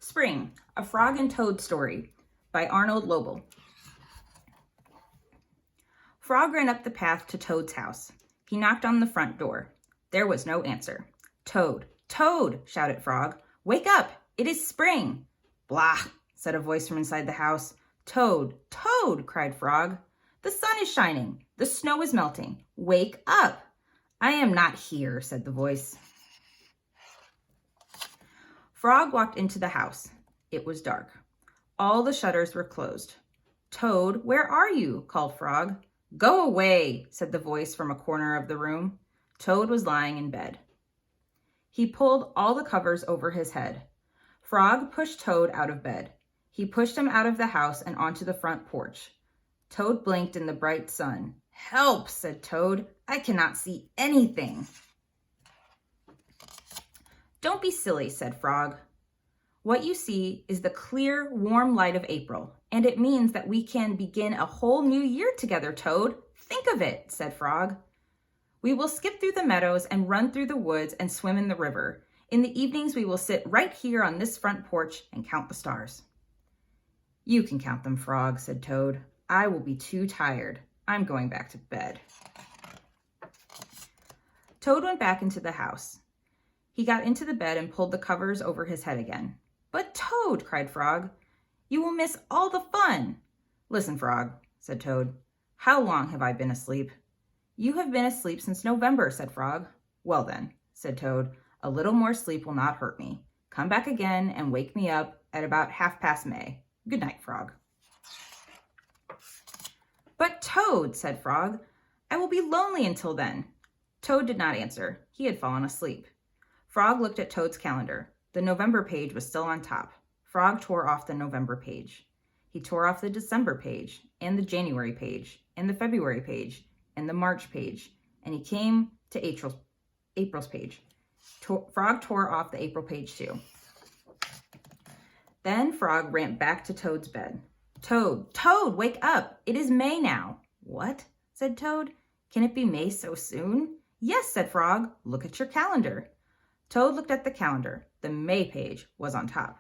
Spring, A Frog and Toad Story by Arnold Lobel. Frog ran up the path to Toad's house. He knocked on the front door. There was no answer. Toad, Toad, shouted Frog. Wake up! It is spring! Blah, said a voice from inside the house. Toad, Toad, cried Frog. The sun is shining. The snow is melting. Wake up! I am not here, said the voice. Frog walked into the house. It was dark. All the shutters were closed. Toad, where are you? Called Frog. Go away, said the voice from a corner of the room. Toad was lying in bed. He pulled all the covers over his head. Frog pushed Toad out of bed. He pushed him out of the house and onto the front porch. Toad blinked in the bright sun. Help, said Toad. I cannot see anything. Don't be silly, said Frog. What you see is the clear, warm light of April, and it means that we can begin a whole new year together, Toad. Think of it, said Frog. We will skip through the meadows and run through the woods and swim in the river. In the evenings, we will sit right here on this front porch and count the stars. You can count them, Frog, said Toad. I will be too tired. I'm going back to bed. Toad went back into the house. He got into the bed and pulled the covers over his head again. But Toad, cried Frog, you will miss all the fun. Listen, Frog, said Toad. How long have I been asleep? You have been asleep since November, said Frog. Well then, said Toad, a little more sleep will not hurt me. Come back again and wake me up at about 1/2 May. Good night, Frog. But Toad, said Frog, I will be lonely until then. Toad did not answer. He had fallen asleep. Frog looked at Toad's calendar. The November page was still on top. Frog tore off the November page. He tore off the December page, and the January page, and the February page, and the March page, and he came to April's page. Frog tore off the April page too. Then Frog ran back to Toad's bed. Toad, Toad, wake up! It is May now. What? Said Toad. Can it be May so soon? Yes, said Frog. Look at your calendar. Toad looked at the calendar. The May page was on top.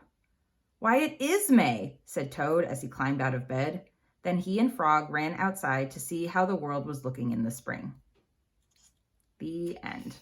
Why, it is May, said Toad as he climbed out of bed. Then he and Frog ran outside to see how the world was looking in the spring. The end.